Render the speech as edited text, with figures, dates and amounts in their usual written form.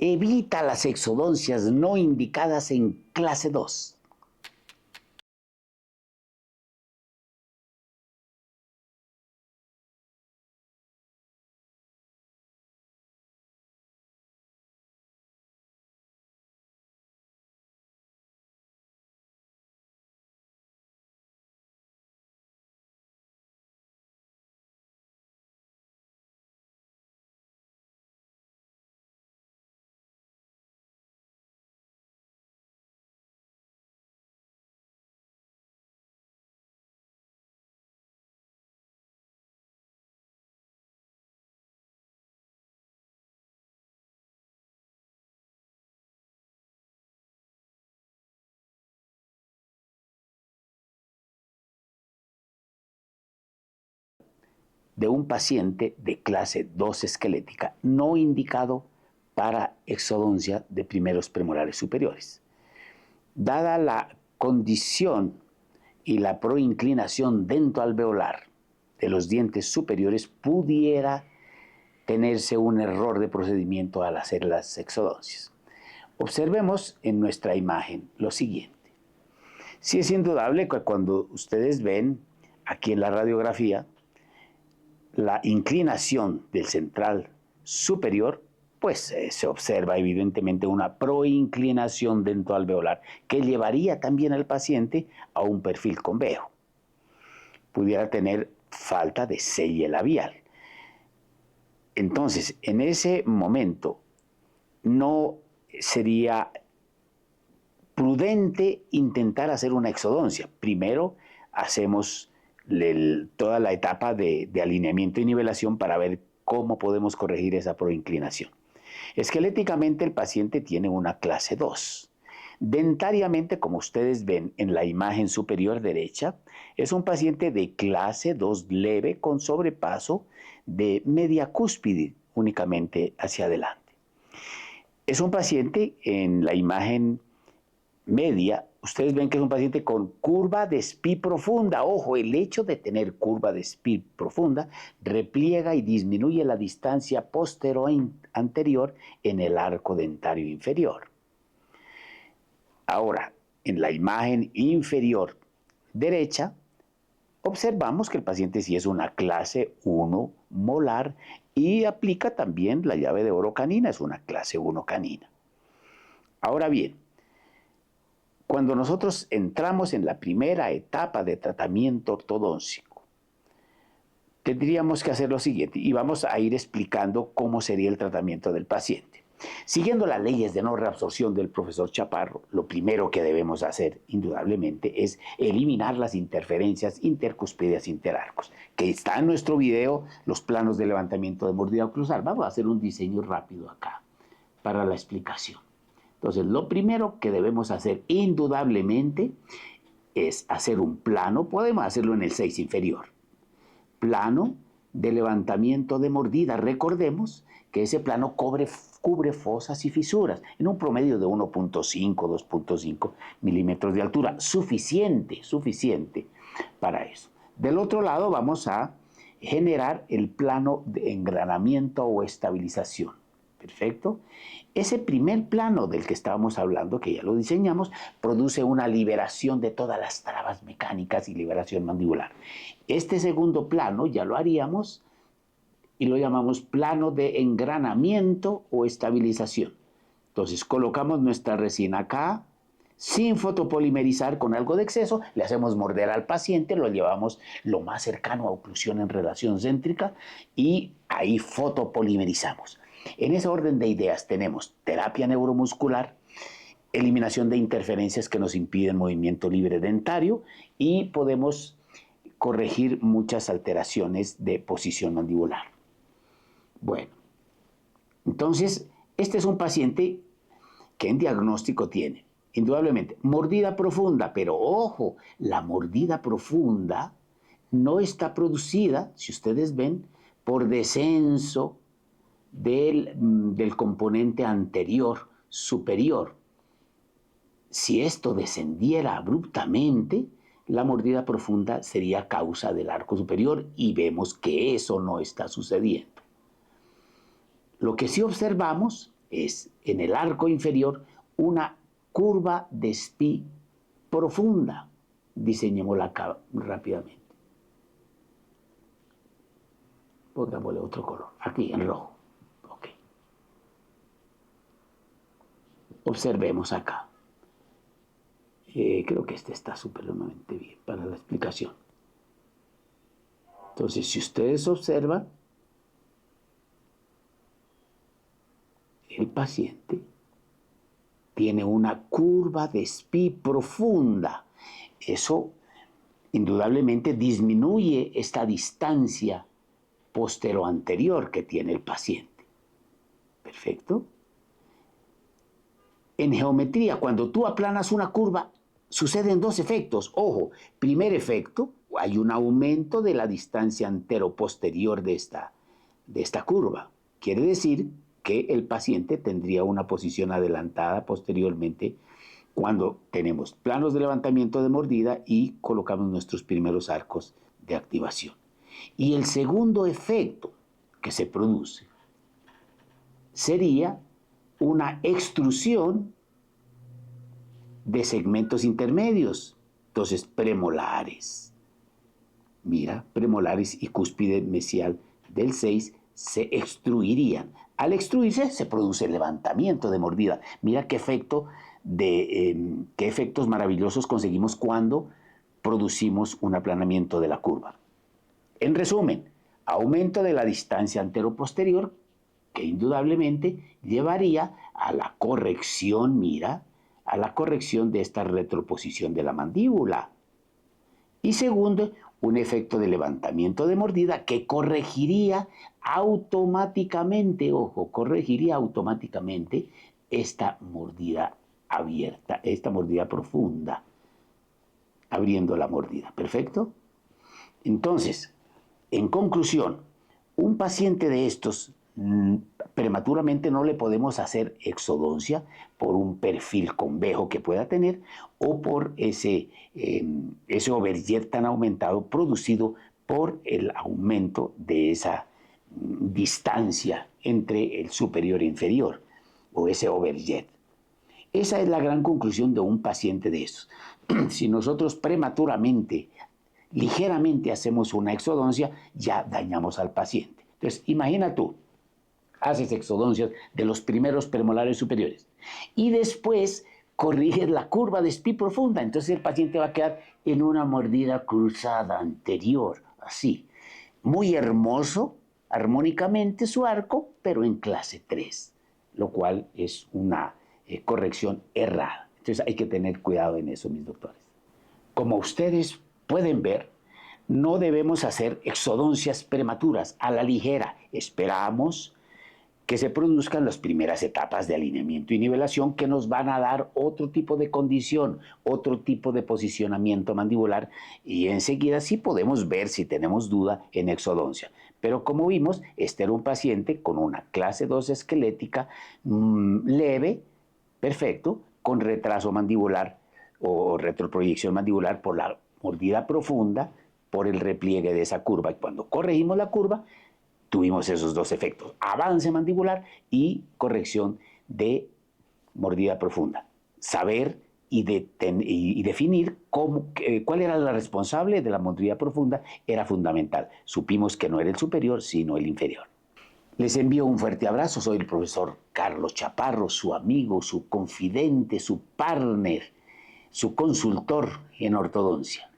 Evita las exodoncias no indicadas en clase 2. De un paciente de clase 2 esquelética no indicado para exodoncia de primeros premolares superiores. Dada la condición y la proinclinación dentoalveolar de los dientes superiores, pudiera tenerse un error de procedimiento al hacer las exodoncias. Observemos en nuestra imagen lo siguiente. Sí es indudable que cuando ustedes ven aquí en la radiografía la inclinación del central superior, pues se observa evidentemente una proinclinación dentoalveolar que llevaría también al paciente a un perfil convejo. Pudiera tener falta de selle labial. Entonces, en ese momento, no sería prudente intentar hacer una exodoncia. Primero, hacemos toda la etapa de alineamiento y nivelación para ver cómo podemos corregir esa proinclinación. Esqueléticamente, el paciente tiene una clase 2. Dentariamente, como ustedes ven en la imagen superior derecha, es un paciente de clase 2 leve con sobrepaso de media cúspide únicamente hacia adelante. Es un paciente en la imagen media, ustedes ven que es un paciente con curva de SPI profunda. Ojo, el hecho de tener curva de SPI profunda repliega y disminuye la distancia postero-anterior en el arco dentario inferior. Ahora, en la imagen inferior derecha, observamos que el paciente sí es una clase 1 molar y aplica también la llave de oro canina, es una clase 1 canina. Ahora bien, cuando nosotros entramos en la primera etapa de tratamiento ortodóntico, tendríamos que hacer lo siguiente y vamos a ir explicando cómo sería el tratamiento del paciente. Siguiendo las leyes de no reabsorción del profesor Chaparro, lo primero que debemos hacer, indudablemente, es eliminar las interferencias intercuspídeas interarcos, que está en nuestro video, los planos de levantamiento de mordida oclusal. Vamos a hacer un diseño rápido acá para la explicación. Entonces, lo primero que debemos hacer, indudablemente, es hacer un plano. Podemos hacerlo en el 6 inferior. Plano de levantamiento de mordida. Recordemos que ese plano cubre fosas y fisuras en un promedio de 1.5, 2.5 milímetros de altura. Suficiente para eso. Del otro lado vamos a generar el plano de engranamiento o estabilización. Perfecto. Ese primer plano del que estábamos hablando, que ya lo diseñamos, produce una liberación de todas las trabas mecánicas y liberación mandibular. Este segundo plano ya lo haríamos y lo llamamos plano de engranamiento o estabilización. Entonces colocamos nuestra resina acá, sin fotopolimerizar con algo de exceso, le hacemos morder al paciente, lo llevamos lo más cercano a oclusión en relación céntrica y ahí fotopolimerizamos. En ese orden de ideas tenemos terapia neuromuscular, eliminación de interferencias que nos impiden movimiento libre dentario y podemos corregir muchas alteraciones de posición mandibular. Bueno, entonces este es un paciente que en diagnóstico tiene, indudablemente, mordida profunda, pero ojo, la mordida profunda no está producida, si ustedes ven, por descenso del componente anterior superior. Si esto descendiera abruptamente, la mordida profunda sería causa del arco superior y vemos que eso no está sucediendo. Lo que sí observamos es en el arco inferior una curva de Spee profunda. Diseñémosla acá rápidamente. Pongámosle otro color, aquí en rojo. Ok. Observemos acá. Creo que este está supremamente bien para la explicación. Entonces, si ustedes observan, el paciente tiene una curva de Spee profunda. Eso indudablemente disminuye esta distancia postero-anterior que tiene el paciente. Perfecto. En geometría, cuando tú aplanas una curva, suceden dos efectos. Ojo, primer efecto, hay un aumento de la distancia antero-posterior de esta curva. Quiere decir que el paciente tendría una posición adelantada posteriormente cuando tenemos planos de levantamiento de mordida y colocamos nuestros primeros arcos de activación. Y el segundo efecto que se produce sería una extrusión de segmentos intermedios, entonces premolares. Mira, premolares y cúspide mesial del 6 se extruirían. Al extruirse se produce el levantamiento de mordida. Mira qué efectos maravillosos conseguimos cuando producimos un aplanamiento de la curva. En resumen, aumento de la distancia antero-posterior que indudablemente llevaría a la corrección, mira, a la corrección de esta retroposición de la mandíbula. Y segundo, un efecto de levantamiento de mordida que corregiría automáticamente, ojo, corregiría automáticamente esta mordida abierta, esta mordida profunda, abriendo la mordida. ¿Perfecto? Entonces, en conclusión, un paciente de estos prematuramente no le podemos hacer exodoncia por un perfil convejo que pueda tener o por ese overjet tan aumentado producido por el aumento de esa distancia entre el superior e inferior o ese overjet. Esa es la gran conclusión de un paciente de estos. Si nosotros prematuramente, ligeramente hacemos una exodoncia, ya dañamos al paciente. Entonces, imagina tú, haces exodoncias de los primeros premolares superiores y después corriges la curva de Spee profunda, entonces el paciente va a quedar en una mordida cruzada anterior, así. Muy hermoso, armónicamente su arco, pero en clase 3, lo cual es una corrección errada. Entonces hay que tener cuidado en eso, mis doctores. Como ustedes pueden ver, no debemos hacer exodoncias prematuras a la ligera. Esperamos que se produzcan las primeras etapas de alineamiento y nivelación que nos van a dar otro tipo de condición, otro tipo de posicionamiento mandibular y enseguida sí podemos ver si tenemos duda en exodoncia. Pero como vimos, este era un paciente con una clase 2 esquelética leve, perfecto, con retraso mandibular o retroproyección mandibular por la mordida profunda, por el repliegue de esa curva. Y cuando corregimos la curva, tuvimos esos dos efectos, avance mandibular y corrección de mordida profunda. Saber y definir cuál era la responsable de la mordida profunda era fundamental. Supimos que no era el superior, sino el inferior. Les envío un fuerte abrazo, soy el profesor Carlos Chaparro, su amigo, su confidente, su partner, su consultor en ortodoncia.